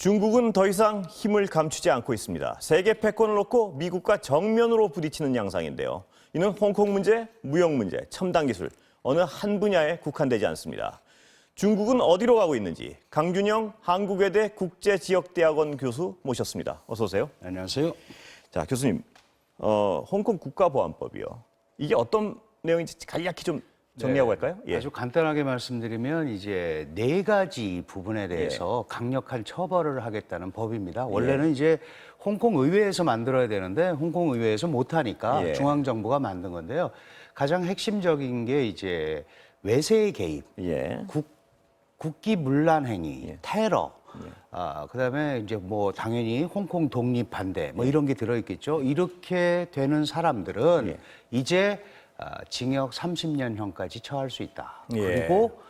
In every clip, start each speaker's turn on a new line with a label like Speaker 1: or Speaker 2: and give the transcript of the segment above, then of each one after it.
Speaker 1: 중국은 더 이상 힘을 감추지 않고 있습니다. 세계 패권을 놓고 미국과 정면으로 부딪히는 양상인데요. 이는 홍콩 문제, 무역 문제, 첨단 기술, 어느 한 분야에 국한되지 않습니다. 중국은 어디로 가고 있는지 강준영 한국외대 국제지역대학원 교수 모셨습니다. 어서 오세요.
Speaker 2: 안녕하세요.
Speaker 1: 자, 교수님, 홍콩 국가보안법이요. 이게 어떤 내용인지 간략히 좀 정리하고 갈까요? 예.
Speaker 2: 아주 간단하게 말씀드리면 이제 4가지 부분에 대해서 강력한 처벌을 하겠다는 법입니다. 원래는 이제 홍콩 의회에서 만들어야 되는데 홍콩 의회에서 못하니까 중앙 정부가 만든 건데요. 가장 핵심적인 게 이제 외세의 개입, 국기 문란 행위, 테러. 그다음에 이제 뭐 당연히 홍콩 독립 반대 뭐 이런 게 들어있겠죠. 이렇게 되는 사람들은 이제 징역 30년형까지 처할 수 있다. 그리고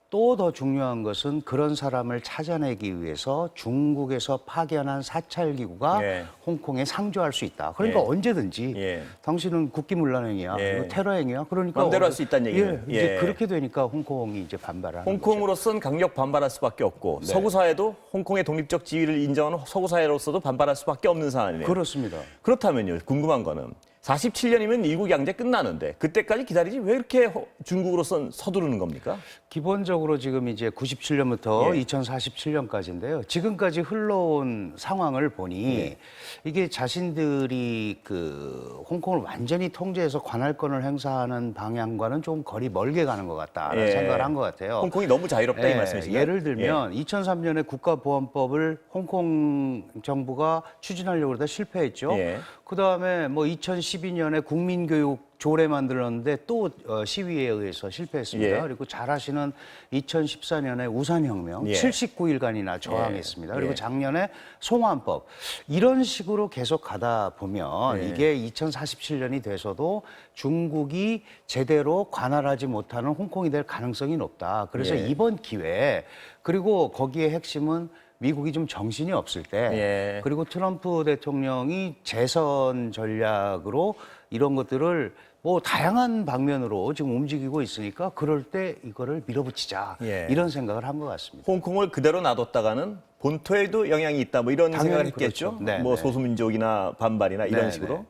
Speaker 2: 또 더 중요한 것은 그런 사람을 찾아내기 위해서 중국에서 파견한 사찰기구가 홍콩에 상주할 수 있다. 그러니까 언제든지 당신은 국기문란행위야, 테러행위야. 그러니까
Speaker 1: 마음대로 할 수 있다는 얘기예요.
Speaker 2: 이제 그렇게 되니까 홍콩이 이제 반발을 하는
Speaker 1: 홍콩으로서는 강력 반발할 수밖에 없고 서구 사회도 홍콩의 독립적 지위를 인정하는 서구 사회로서도 반발할 수밖에 없는 상황이네요.
Speaker 2: 그렇습니다.
Speaker 1: 그렇다면요, 궁금한 거는 47년이면 일국 양제 끝나는데 그때까지 기다리지 왜 이렇게 중국으로선 서두르는 겁니까?
Speaker 2: 기본적으로 지금 이제 97년부터 2047년까지인데요. 지금까지 흘러온 상황을 보니 이게 자신들이 그 홍콩을 완전히 통제해서 관할권을 행사하는 방향과는 좀 거리 멀게 가는 것 같다라는 생각을 한 것 같아요.
Speaker 1: 홍콩이 너무 자유롭다 이 말씀이신가요?
Speaker 2: 예를 들면 2003년에 국가보안법을 홍콩 정부가 추진하려고 그러다 실패했죠. 그다음에 뭐 2012년에 국민교육 조례 만들었는데 또 시위에 의해서 실패했습니다. 그리고 잘 아시는 2014년에 우산혁명 79일간이나 저항했습니다. 그리고 작년에 송환법 이런 식으로 계속 가다 보면 이게 2047년이 돼서도 중국이 제대로 관할하지 못하는 홍콩이 될 가능성이 높다. 그래서 이번 기회에 그리고 거기에 핵심은 미국이 좀 정신이 없을 때 그리고 트럼프 대통령이 재선 전략으로 이런 것들을 뭐 다양한 방면으로 지금 움직이고 있으니까 그럴 때 이거를 밀어붙이자 이런 생각을 한 것 같습니다.
Speaker 1: 홍콩을 그대로 놔뒀다가는 본토에도 영향이 있다 뭐 이런 생각을 했겠죠.
Speaker 2: 그렇죠.
Speaker 1: 뭐 소수민족이나 반발이나 이런 식으로.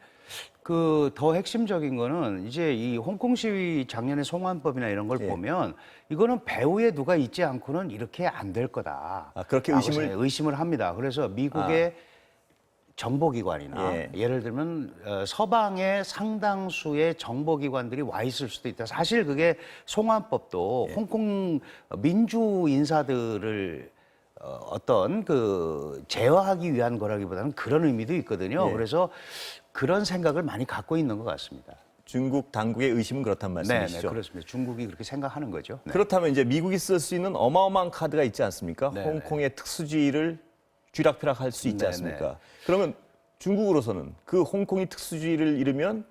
Speaker 2: 그 더 핵심적인 거는 이제 이 홍콩 시위 작년에 송환법이나 이런 걸 보면 이거는 배후에 누가 있지 않고는 이렇게 안 될 거다.
Speaker 1: 그렇게
Speaker 2: 의심을 합니다. 그래서 미국의 정보기관이나 예를 들면 서방의 상당수의 정보기관들이 와 있을 수도 있다. 사실 그게 송환법도 홍콩 민주 인사들을 어떤 그 제어하기 위한 거라기보다는 그런 의미도 있거든요. 그래서 그런 생각을 많이 갖고 있는 것 같습니다.
Speaker 1: 중국 당국의 의심은 그렇단 말씀이시죠?
Speaker 2: 네, 그렇습니다. 중국이 그렇게 생각하는 거죠.
Speaker 1: 그렇다면 이제 미국이 쓸 수 있는 어마어마한 카드가 있지 않습니까? 홍콩의 특수주의를 쥐락펴락할 수 있지 않습니까? 그러면 중국으로서는 그 홍콩이 특수주의를 잃으면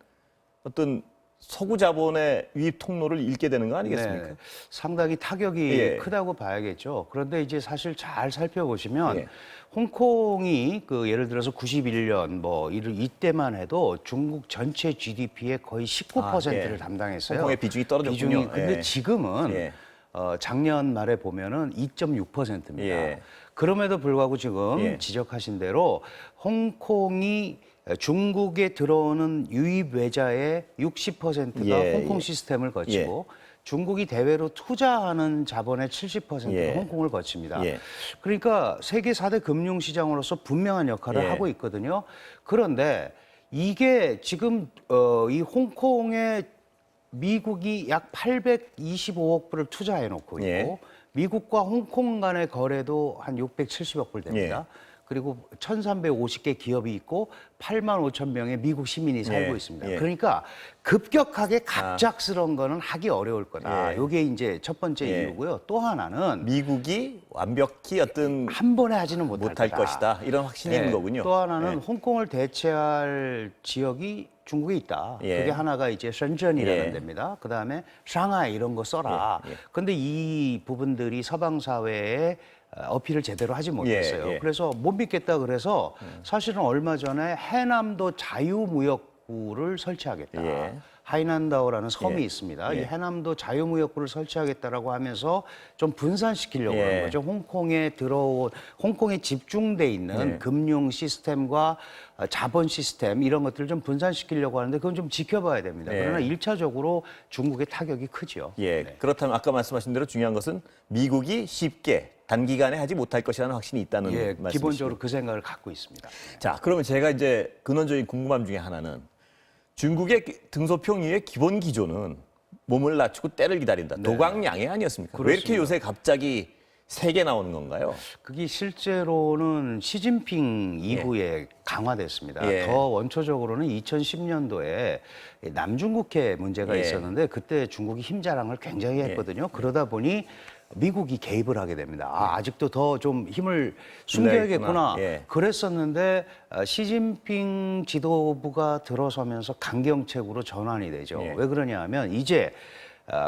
Speaker 1: 어떤 서구 자본의 유입 통로를 잃게 되는 거 아니겠습니까?
Speaker 2: 상당히 타격이 크다고 봐야겠죠. 그런데 이제 사실 잘 살펴보시면 홍콩이 그 예를 들어서 91년 뭐 이때만 해도 중국 전체 GDP의 거의 19%를 담당했어요.
Speaker 1: 홍콩의 비중이 떨어졌군요.
Speaker 2: 근데 지금은 작년 말에 보면은 2.6%입니다. 그럼에도 불구하고 지금 지적하신 대로 홍콩이 중국에 들어오는 유입 외자의 60%가 홍콩 시스템을 거치고 중국이 대외로 투자하는 자본의 70%가 홍콩을 거칩니다. 그러니까 세계 4대 금융시장으로서 분명한 역할을 하고 있거든요. 그런데 이게 지금 이 홍콩에 미국이 약 825억 불을 투자해 놓고 있고 미국과 홍콩 간의 거래도 한 670억 불 됩니다. 그리고 1,350개 기업이 있고 8만 5천 명의 미국 시민이 살고 있습니다. 그러니까 급격하게 갑작스러운 거는 하기 어려울 거다. 이게 이제 첫 번째 이유고요. 또 하나는
Speaker 1: 미국이 완벽히 어떤
Speaker 2: 한 번에 하지는 못할
Speaker 1: 것이다. 이런 확신이 있는 거군요.
Speaker 2: 또 하나는 홍콩을 대체할 지역이 중국에 있다. 그게 하나가 이제 선전이라는 데입니다. 그다음에 상하이 이런 거 써라. 근데 이 부분들이 서방 사회에 어필을 제대로 하지 못했어요. 그래서 못 믿겠다 그래서 사실은 얼마 전에 해남도 자유무역구를 설치하겠다. 하이난다오라는 섬이
Speaker 1: 예.
Speaker 2: 있습니다. 이
Speaker 1: 예.
Speaker 2: 해남도 자유무역구를 설치하겠다라고 하면서 좀 분산시키려고
Speaker 1: 예.
Speaker 2: 하는 거죠. 홍콩에 집중돼 있는
Speaker 1: 예.
Speaker 2: 금융 시스템과 자본 시스템 이런 것들을 좀 분산시키려고 하는데 그건 좀 지켜봐야 됩니다.
Speaker 1: 예.
Speaker 2: 그러나 1차적으로 중국의 타격이 크죠.
Speaker 1: 예, 그렇다면 아까 말씀하신 대로 중요한 것은 미국이 쉽게 단기간에 하지 못할 것이라는 확신이 있다는
Speaker 2: 예,
Speaker 1: 말씀이시죠.
Speaker 2: 기본적으로 그 생각을 갖고 있습니다.
Speaker 1: 자, 그러면 제가 이제 근원적인 궁금함 중에 하나는 중국의 등소평 위의 기본 기조는 몸을 낮추고 때를 기다린다. 도광양해 아니었습니까? 왜 이렇게
Speaker 2: 그렇습니다.
Speaker 1: 요새 갑자기 세게 나오는 건가요?
Speaker 2: 그게 실제로는 시진핑 이후에 강화됐습니다.
Speaker 1: 예.
Speaker 2: 더 원초적으로는 2010년도에 남중국해 문제가
Speaker 1: 예.
Speaker 2: 있었는데 그때 중국이 힘 자랑을 굉장히 했거든요. 그러다 보니 미국이 개입을 하게 됩니다. 아직도 더 좀 힘을 숨겨야겠구나.
Speaker 1: 예.
Speaker 2: 그랬었는데 시진핑 지도부가 들어서면서 강경책으로 전환이 되죠.
Speaker 1: 예.
Speaker 2: 왜 그러냐 하면 이제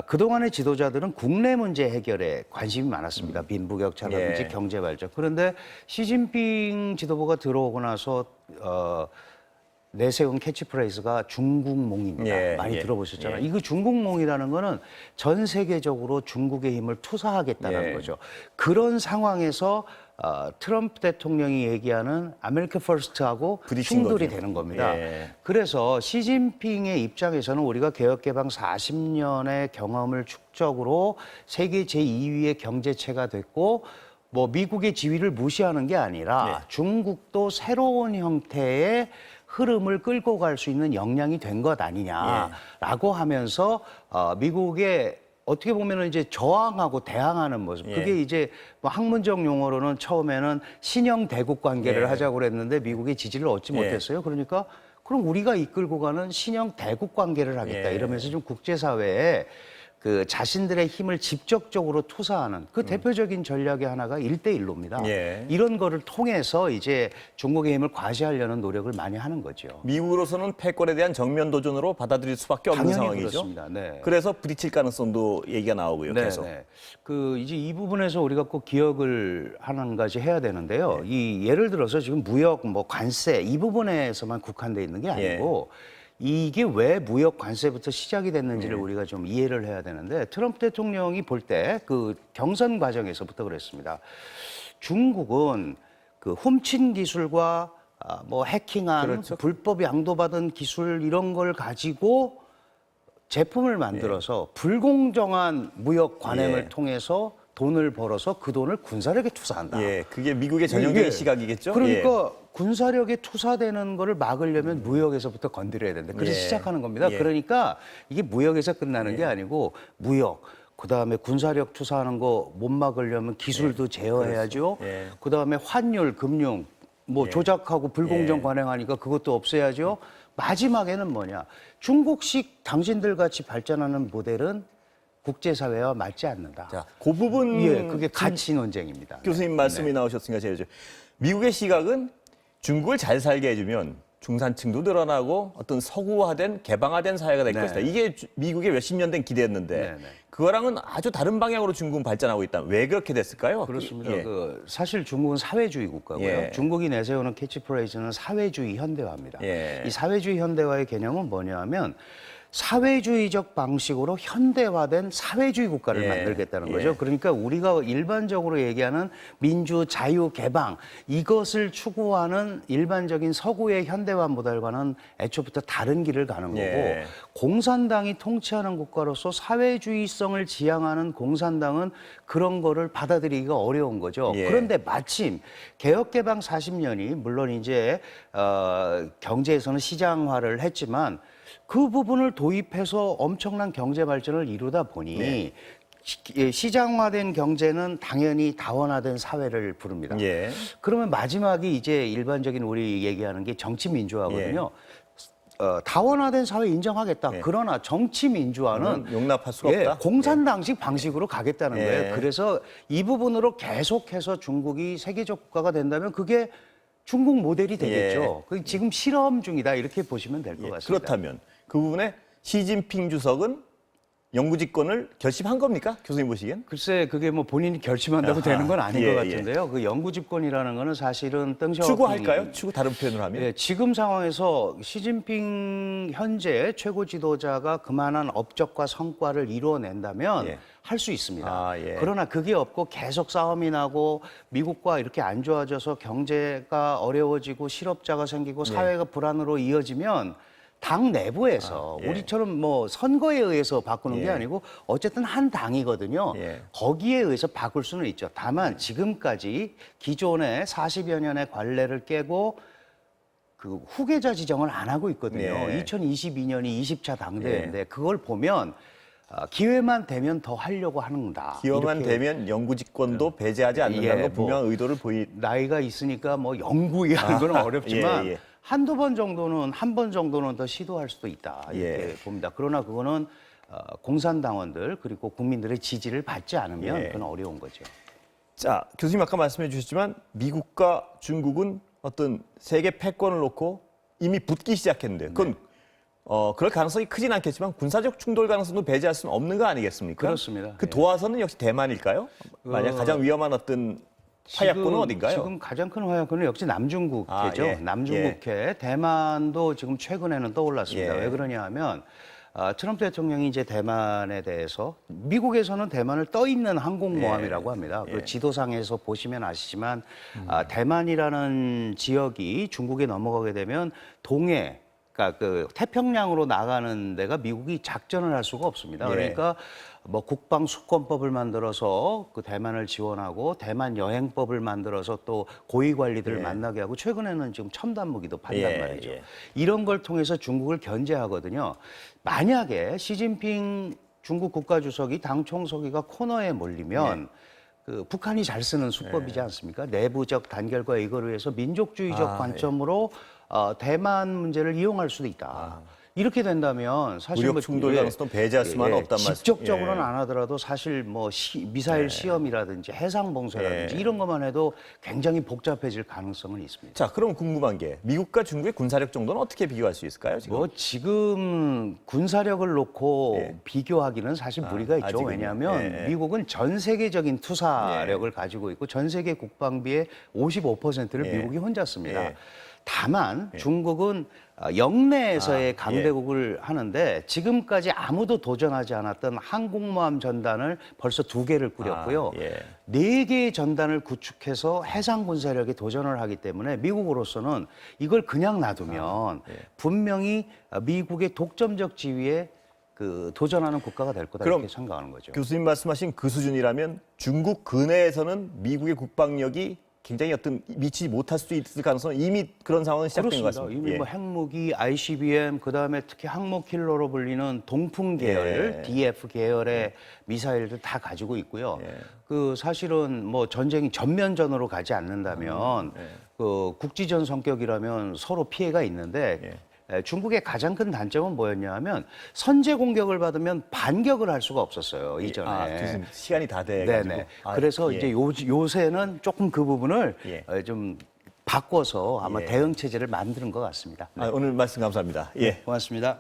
Speaker 2: 그동안의 지도자들은 국내 문제 해결에 관심이 많았습니다. 빈부격차라든지
Speaker 1: 예.
Speaker 2: 경제 발전. 그런데 시진핑 지도부가 들어오고 나서 내세운 캐치프레이즈가 중국몽입니다.
Speaker 1: 예,
Speaker 2: 많이
Speaker 1: 예,
Speaker 2: 들어보셨잖아요.
Speaker 1: 예.
Speaker 2: 이거 중국몽이라는 거는 전 세계적으로 중국의 힘을 투사하겠다는
Speaker 1: 예.
Speaker 2: 거죠. 그런 상황에서 트럼프 대통령이 얘기하는 아메리카 퍼스트하고
Speaker 1: 부딪힌
Speaker 2: 충돌이
Speaker 1: 거죠.
Speaker 2: 되는 겁니다.
Speaker 1: 예.
Speaker 2: 그래서 시진핑의 입장에서는 우리가 개혁개방 40년의 경험을 축적으로 세계 제2위의 경제체가 됐고 뭐 미국의 지위를 무시하는 게 아니라 중국도 새로운 형태의 흐름을 끌고 갈 수 있는 역량이 된 것 아니냐라고 하면서 미국의 어떻게 보면은 이제 저항하고 대항하는 모습. 그게 이제 뭐 학문적 용어로는 처음에는 신형 대국 관계를 하자고 그랬는데 미국의 지지를 얻지 못했어요. 그러니까 그럼 우리가 이끌고 가는 신형 대국 관계를 하겠다 이러면서 좀 국제사회에 그 자신들의 힘을 직접적으로 투사하는 그 대표적인 전략의 하나가 1대1로입니다.
Speaker 1: 예.
Speaker 2: 이런 거를 통해서 이제 중국의 힘을 과시하려는 노력을 많이 하는 거죠.
Speaker 1: 미국으로서는 패권에 대한 정면 도전으로 받아들일 수밖에 없는
Speaker 2: 당연히
Speaker 1: 상황이죠.
Speaker 2: 그렇습니다. 네.
Speaker 1: 그래서 부딪힐 가능성도 얘기가 나오고요. 계속.
Speaker 2: 네. 그 이제 이 부분에서 우리가 꼭 기억을 한 가지 해야 되는데요. 이 예를 들어서 지금 무역, 뭐 관세 이 부분에서만 국한돼 있는 게 아니고 이게 왜 무역 관세부터 시작이 됐는지를 우리가 좀 이해를 해야 되는데 트럼프 대통령이 볼 때 그 경선 과정에서부터 그랬습니다. 중국은 그 훔친 기술과 뭐 해킹한
Speaker 1: 그렇죠.
Speaker 2: 불법 양도받은 기술 이런 걸 가지고 제품을 만들어서 불공정한 무역 관행을 통해서 돈을 벌어서 그 돈을 군사력에 투사한다.
Speaker 1: 예, 그게 미국의 전형적인
Speaker 2: 이게
Speaker 1: 시각이겠죠.
Speaker 2: 그러니까 군사력에 투사되는 거를 막으려면 무역에서부터 건드려야 된다. 그래서 시작하는 겁니다. 그러니까 이게 무역에서 끝나는 게 아니고 무역, 그다음에 군사력 투사하는 거 못 막으려면 기술도 제어해야죠. 그다음에 환율, 금융 뭐 조작하고 불공정 관행하니까 그것도 없애야죠. 마지막에는 뭐냐? 중국식 당신들 같이 발전하는 모델은 국제사회와 맞지 않는다.
Speaker 1: 자, 그 부분
Speaker 2: 그게 가치 논쟁입니다.
Speaker 1: 교수님 말씀이 나오셨으니까 제가 미국의 시각은 중국을 잘 살게 해주면 중산층도 늘어나고 어떤 서구화된 개방화된 사회가 될 것이다. 이게 미국의 몇십 년 된 기대였는데 그거랑은 아주 다른 방향으로 중국은 발전하고 있다. 왜 그렇게 됐을까요?
Speaker 2: 그렇습니다. 그 사실 중국은 사회주의 국가고요. 중국이 내세우는 캐치프레이즈는 사회주의 현대화입니다. 이 사회주의 현대화의 개념은 뭐냐면 사회주의적 방식으로 현대화된 사회주의 국가를 만들겠다는 거죠. 그러니까 우리가 일반적으로 얘기하는 민주, 자유, 개방 이것을 추구하는 일반적인 서구의 현대화 모델과는 애초부터 다른 길을 가는 거고 공산당이 통치하는 국가로서 사회주의성을 지향하는 공산당은 그런 거를 받아들이기가 어려운 거죠. 그런데 마침 개혁개방 40년이 물론 이제 경제에서는 시장화를 했지만 그 부분을 도입해서 엄청난 경제 발전을 이루다 보니 시장화된 경제는 당연히 다원화된 사회를 부릅니다. 그러면 마지막이 이제 일반적인 우리 얘기하는 게 정치 민주화거든요. 다원화된 사회 인정하겠다. 그러나 정치 민주화는
Speaker 1: 용납할 수가 없다.
Speaker 2: 공산당식 방식으로 가겠다는 거예요. 그래서 이 부분으로 계속해서 중국이 세계적 국가가 된다면 그게 중국 모델이 되겠죠. 지금 실험 중이다 이렇게 보시면 될 것 같습니다.
Speaker 1: 그렇다면 그 부분에 시진핑 주석은 영구집권을 결심한 겁니까? 교수님 보시기엔?
Speaker 2: 글쎄 그게 뭐 본인이 결심한다고 되는 건 아닌 것 같은데요. 그 영구집권이라는 거는 사실은 덩샤오핑이
Speaker 1: 추구할까요? 추구 다른 표현으로 하면?
Speaker 2: 예, 지금 상황에서 시진핑 현재 최고 지도자가 그만한 업적과 성과를 이루어낸다면 할 수 있습니다. 그러나 그게 없고 계속 싸움이 나고 미국과 이렇게 안 좋아져서 경제가 어려워지고 실업자가 생기고 사회가 불안으로 이어지면 당 내부에서 우리처럼 뭐 선거에 의해서 바꾸는 게 아니고 어쨌든 한 당이거든요. 거기에 의해서 바꿀 수는 있죠. 다만 지금까지 기존의 40여 년의 관례를 깨고 그 후계자 지정을 안 하고 있거든요. 2022년이 20차 당대회인데 그걸 보면 기회만 되면 더 하려고 하는다.
Speaker 1: 기회만 되면 영구집권도 배제하지 않는다는 건 분명한 의도를
Speaker 2: 나이가 있으니까 뭐 영구이라는 건 어렵지만 한두 번 정도는 한 번 정도는 더 시도할 수도 있다 이렇게 봅니다. 그러나 그거는 공산당원들 그리고 국민들의 지지를 받지 않으면 그건 어려운 거죠.
Speaker 1: 자, 교수님 아까 말씀해 주셨지만 미국과 중국은 어떤 세계 패권을 놓고 이미 붙기 시작했는데 그건 그럴 가능성이 크진 않겠지만 군사적 충돌 가능성도 배제할 수는 없는 거 아니겠습니까?
Speaker 2: 그렇습니다.
Speaker 1: 그 도화선은 역시 대만일까요? 만약 가장 위험한 어떤 화약고는 어딘가요?
Speaker 2: 지금 가장 큰 화약고는 역시 남중국해죠. 남중국해. 대만도 지금 최근에는 떠올랐습니다. 왜 그러냐 하면 트럼프 대통령이 이제 대만에 대해서 미국에서는 대만을 떠 있는 항공모함이라고 합니다. 그 지도상에서 보시면 아시지만 대만이라는 지역이 중국에 넘어가게 되면 동해 그러니까 그 태평양으로 나가는 데가 미국이 작전을 할 수가 없습니다. 그러니까 뭐 국방 수권법을 만들어서 그 대만을 지원하고 대만 여행법을 만들어서 또 고위 관리들을 만나게 하고 최근에는 지금 첨단 무기도 판단 말이죠. 이런 걸 통해서 중국을 견제하거든요. 만약에 시진핑 중국 국가주석이 당 총서기가 코너에 몰리면 그 북한이 잘 쓰는 수법이지 않습니까? 내부적 단결과 이거를 위해서 민족주의적 관점으로 대만 문제를 이용할 수도 있다. 이렇게 된다면 사실
Speaker 1: 무력 충돌 가능성도 배제할 수만은 없단 말씀.
Speaker 2: 직접적으로는 안 하더라도 사실 뭐 미사일 시험이라든지 해상 봉쇄라든지 이런 것만 해도 굉장히 복잡해질 가능성은 있습니다.
Speaker 1: 자, 그럼 궁금한 게 미국과 중국의 군사력 정도는 어떻게 비교할 수 있을까요? 지금?
Speaker 2: 뭐 지금 군사력을 놓고 비교하기는 사실 무리가 있죠.
Speaker 1: 아직은요.
Speaker 2: 왜냐하면 미국은 전 세계적인 투사력을 가지고 있고 전 세계 국방비의 55%를 미국이 혼자 씁니다. 다만 중국은 영내에서의 강대국을 하는데 지금까지 아무도 도전하지 않았던 항공모함 전단을 벌써 2개를 꾸렸고요. 4개의 전단을 구축해서 해상 군사력에 도전을 하기 때문에 미국으로서는 이걸 그냥 놔두면 분명히 미국의 독점적 지위에 그 도전하는 국가가 될 거다 이렇게 생각하는 거죠.
Speaker 1: 교수님 말씀하신 그 수준이라면 중국 근해에서는 미국의 국방력이 굉장히 어떤 미치지 못할 수도 있을 가능성은 이미 그런 상황은 시작된 것 같습니다.
Speaker 2: 이미 뭐 핵무기, ICBM, 그다음에 특히 항모 킬러로 불리는 동풍 계열, DF 계열의 미사일들 다 가지고 있고요. 그 사실은 뭐 전쟁이 전면전으로 가지 않는다면 그 국지전 성격이라면 서로 피해가 있는데 중국의 가장 큰 단점은 뭐였냐 하면 선제 공격을 받으면 반격을 할 수가 없었어요, 이전에.
Speaker 1: 교수님, 시간이 다 돼가지고.
Speaker 2: 그래서 이제 요새는 조금 그 부분을 좀 바꿔서 아마 대응 체제를 만드는 것 같습니다.
Speaker 1: 오늘 말씀 감사합니다.
Speaker 2: 고맙습니다.